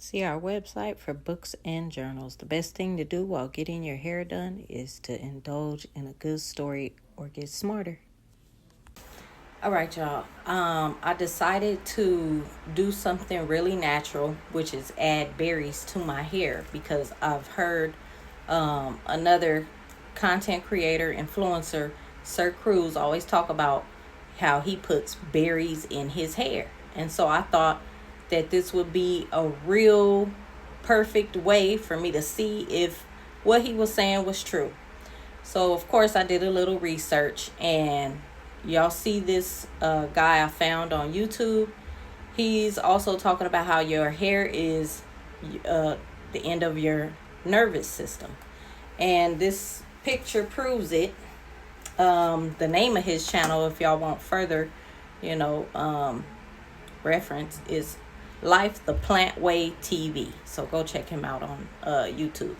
See our website for books and journals. The best thing to do while getting your hair done is to indulge in a good story or get smarter. All right, y'all. I decided to do something really natural, which is add berries to my hair because I've heard another content creator, influencer, Sir Cruz, always talk about how he puts berries in his hair. And so I thought that this would be a real perfect way for me to see if what he was saying was true. So, of course, I did a little research, and y'all see this guy I found on YouTube. He's also talking about how your hair is the end of your nervous system. And this picture proves it. The name of his channel, if y'all want further, reference, is Life the Plant Way TV. So go check him out on YouTube.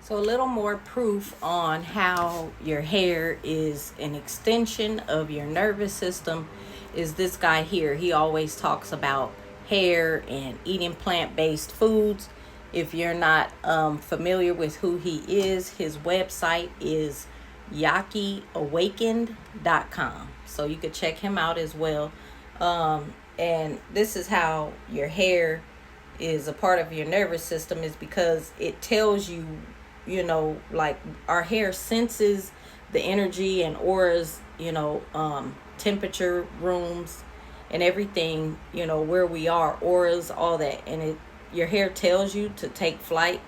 So a little more proof on how your hair is an extension of your nervous system is this guy here. He always talks about hair and eating plant-based foods. If you're not familiar with who he is, his website is yakiawakened.com. So you could check him out as well. And this is how your hair is a part of your nervous system, is because it tells you, like our hair senses the energy and auras, temperature, rooms, and everything, where we are, auras, all that. And your hair tells you to take flight,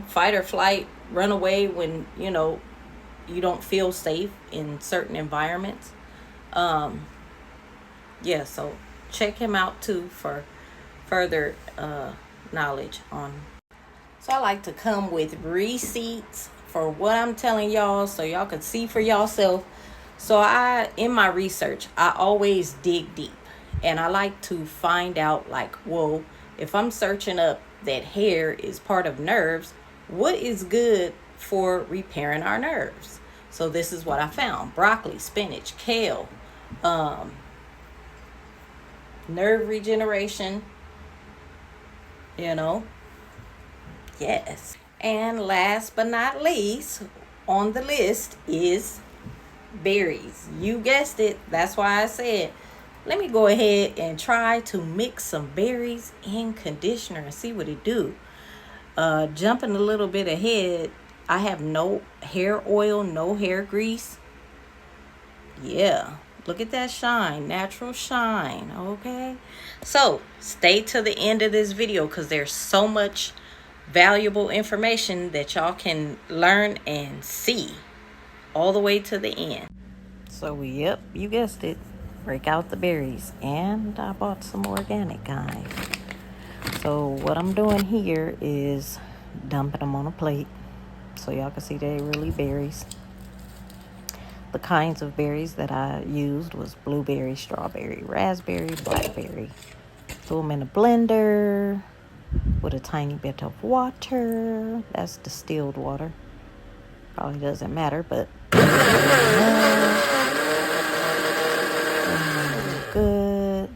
fight or flight, run away when, you don't feel safe in certain environments. So check him out too for further knowledge on. So I like to come with receipts for what I'm telling y'all so y'all can see for yourself. So in my research, I always dig deep, and I like to find out, like, whoa, if I'm searching up that hair is part of nerves, what is good for repairing our nerves? So this is what I found: broccoli, spinach, kale, nerve regeneration, yes. And last but not least on the list is berries. You guessed it. That's why I said, let me go ahead and try to mix some berries in conditioner and see what it do. Jumping a little bit ahead, I have no hair oil, no hair grease. Yeah, look at that shine, natural shine, okay? So stay to the end of this video because there's so much valuable information that y'all can learn and see all the way to the end. So, yep, you guessed it. Break out the berries. And I bought some organic, guys. So what I'm doing here is dumping them on a plate so y'all can see they're really berries. The kinds of berries that I used was blueberry, strawberry, raspberry, blackberry. Threw them in a blender with a tiny bit of water. That's distilled water. Probably doesn't matter, but good,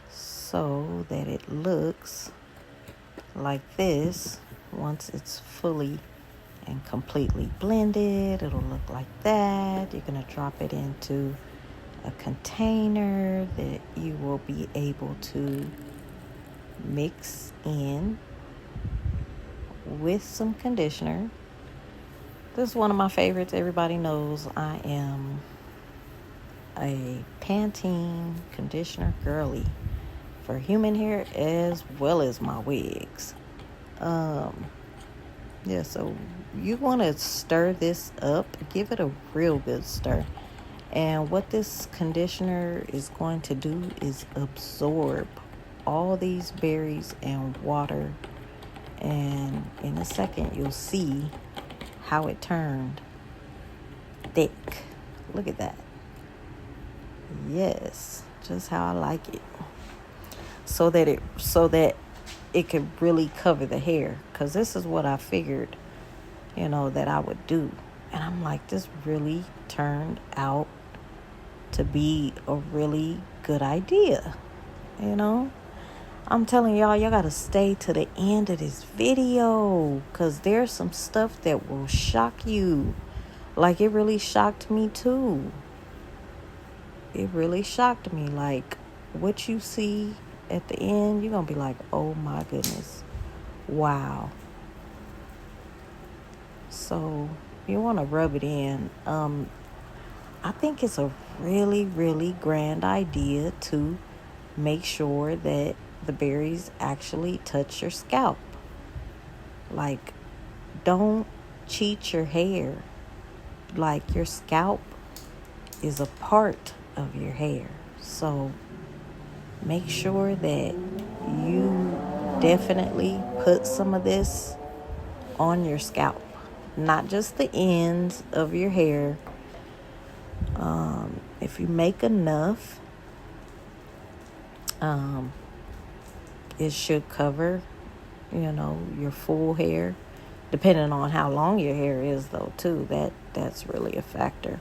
so that it looks like this. Once it's fully and completely blended, it'll look like that. You're gonna drop it into a container that you will be able to mix in with some conditioner. This is one of my favorites. Everybody knows I am a Pantene conditioner girly for human hair as well as my wigs. So you want to stir this up, give it a real good stir. And what this conditioner is going to do is absorb all these berries and water. And in a second, you'll see how it turned thick. Look at that. Yes, just how I like it. So that it can really cover the hair. Because this is what I figured, that I would do. And I'm like, this really turned out to be a really good idea. I'm telling y'all gotta stay to the end of this video, because there's some stuff that will shock you. Like, it really shocked me too. It really shocked me. Like, what you see at the end, you're gonna be like, oh my goodness. Wow. So you want to rub it in. I think it's a really, really grand idea to make sure that the berries actually touch your scalp. Like, don't cheat your hair. Like, your scalp is a part of your hair. So make sure that you definitely put some of this on your scalp. Not just the ends of your hair. If you make enough, it should cover, your full hair. Depending on how long your hair is, though, too. That's really a factor.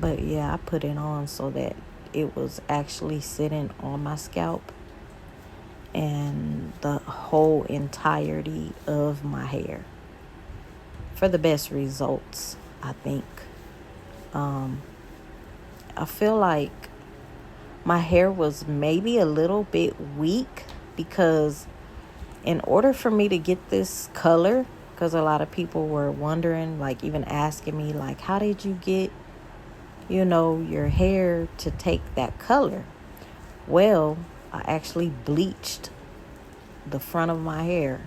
But yeah, I put it on so that it was actually sitting on my scalp and the whole entirety of my hair for the best results, I think. I feel like my hair was maybe a little bit weak, because in order for me to get this color, because a lot of people were wondering, like even asking me, like, how did you get, your hair to take that color? Well, I actually bleached the front of my hair.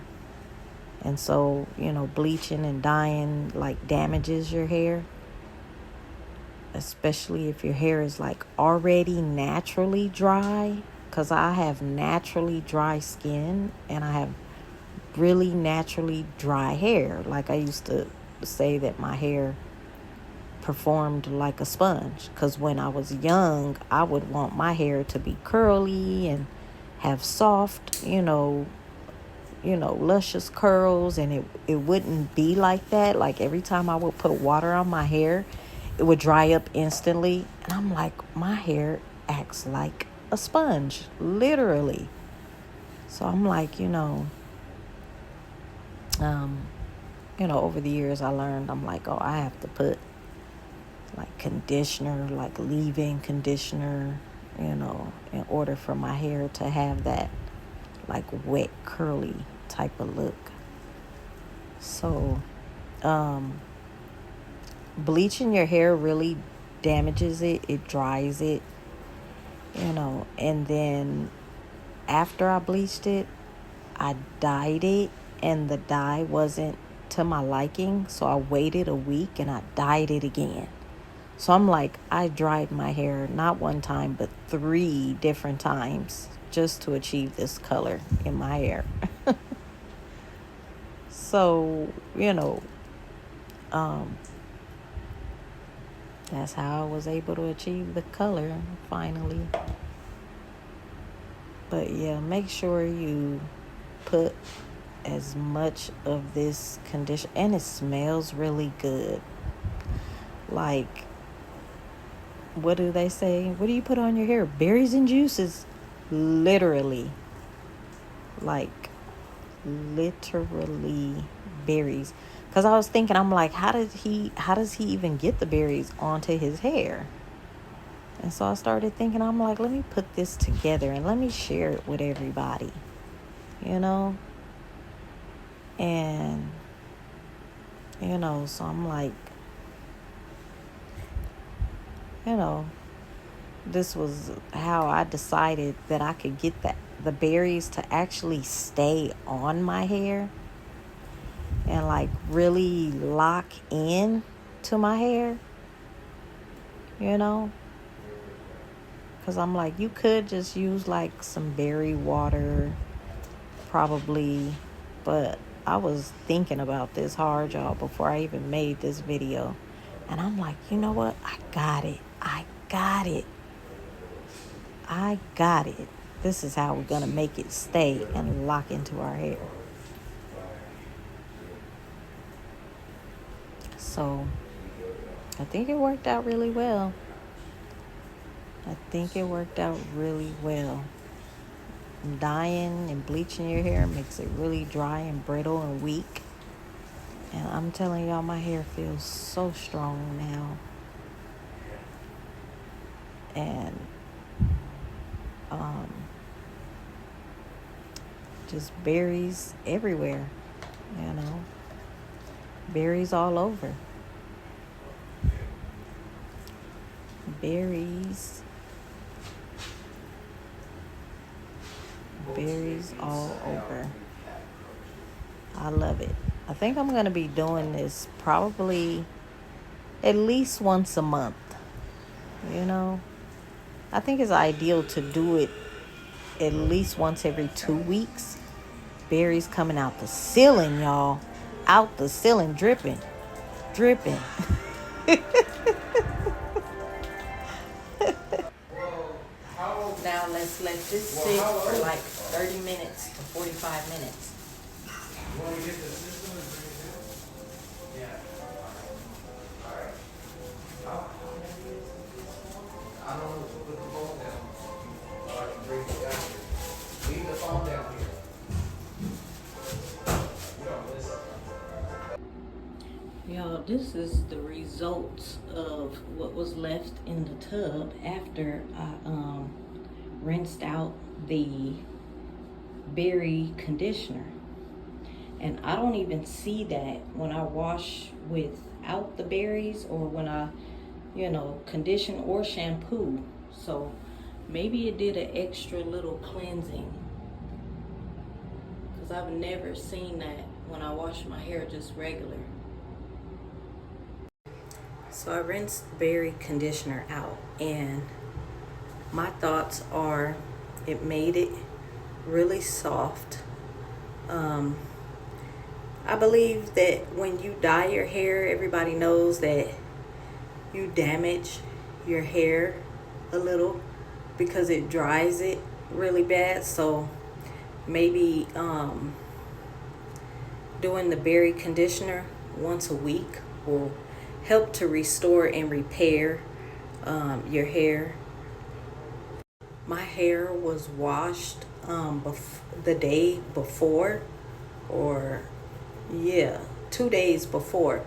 And so, bleaching and dyeing like damages your hair. Especially if your hair is like already naturally dry, because I have naturally dry skin and I have really naturally dry hair. Like, I used to say that my hair performed like a sponge, because when I was young, I would want my hair to be curly and have soft, luscious curls, and it wouldn't be like that. Like, every time I would put water on my hair, it would dry up instantly. And I'm like, my hair acts like a sponge, literally. So I'm like, over the years I learned, I'm like, oh, I have to put like conditioner, like leave-in conditioner, in order for my hair to have that like wet, curly type of look. So, bleaching your hair really damages it. It dries it, and then after I bleached it, I dyed it, and the dye wasn't to my liking. So I waited a week and I dyed it again. So I'm like, I dried my hair not one time, but 3 different times just to achieve this color in my hair. So, that's how I was able to achieve the color finally. But yeah, make sure you put as much of this conditioner, and it smells really good. Like, what do they say? What do you put on your hair? Berries and juices. Literally. Like, literally berries. Because I was thinking, I'm like, how does he even get the berries onto his hair? And so I started thinking, I'm like, let me put this together and let me share it with everybody. And, so I'm like, this was how I decided that I could get the berries to actually stay on my hair and like really lock in to my hair, because I'm like, you could just use like some berry water probably, but I was thinking about this hard, y'all, before I even made this video. And I'm like, you know what? I got it. This is how we're going to make it stay and lock into our hair. So I think it worked out really well. dyeing and bleaching your hair makes it really dry and brittle and weak. And I'm telling y'all, my hair feels so strong now. And just berries everywhere, you know. Berries all over. Berries. Berries all over. I love it. I think I'm going to be doing this probably at least once a month. You know, I think it's ideal to do it at least once every 2 weeks. Berries coming out the ceiling, y'all. Out the ceiling, dripping. Dripping. Now let's let this sit for like 30 minutes to 45 minutes. You want to get the system and bring it in? Yeah. All right. I don't know. Put the phone down. Or I can bring it down here. Leave the phone down here. You don't listen. Y'all, this is the results of what was left in the tub after I rinsed out the berry conditioner. And I don't even see that when I wash without the berries or when I, condition or shampoo. So maybe it did an extra little cleansing, because I've never seen that when I wash my hair just regular. So I rinsed the berry conditioner out, and my thoughts are it made it really soft. I believe that when you dye your hair, everybody knows that you damage your hair a little because it dries it really bad. So maybe doing the berry conditioner once a week will help to restore and repair your hair. My hair was washed the day before, or 2 days before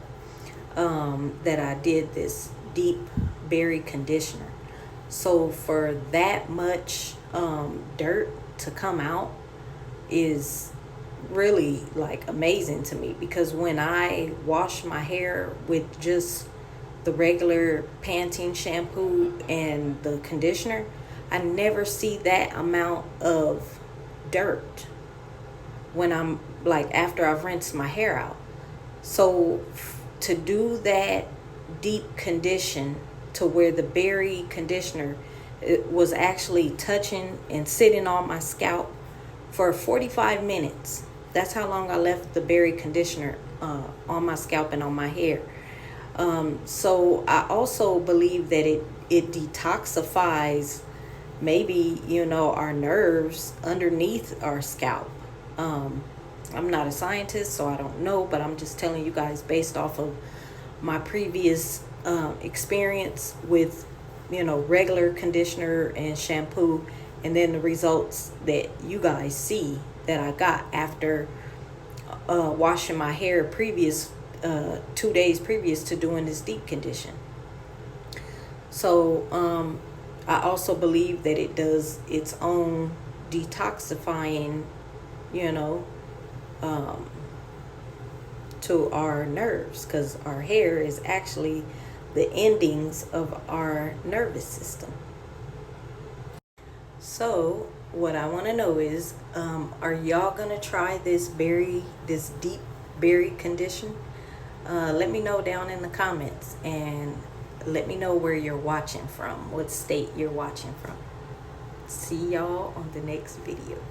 that I did this deep berry conditioner. So for that much dirt to come out is really like amazing to me, because when I wash my hair with just the regular Pantene shampoo and the conditioner, I never see that amount of dirt when I'm after I've rinsed my hair out. So to do that deep condition to where the berry conditioner was actually touching and sitting on my scalp for 45 minutes. That's how long I left the berry conditioner on my scalp and on my hair. So I also believe that it detoxifies maybe, our nerves underneath our scalp. I'm not a scientist, so I don't know, but I'm just telling you guys based off of my previous experience with, regular conditioner and shampoo, and then the results that you guys see that I got after washing my hair 2 days previous to doing this deep condition. So I also believe that it does its own detoxifying, to our nerves, because our hair is actually the endings of our nervous system. So what I want to know is, are y'all gonna try this deep berry condition? Let me know down in the comments, and let me know where you're watching from, what state you're watching from. See y'all on the next video.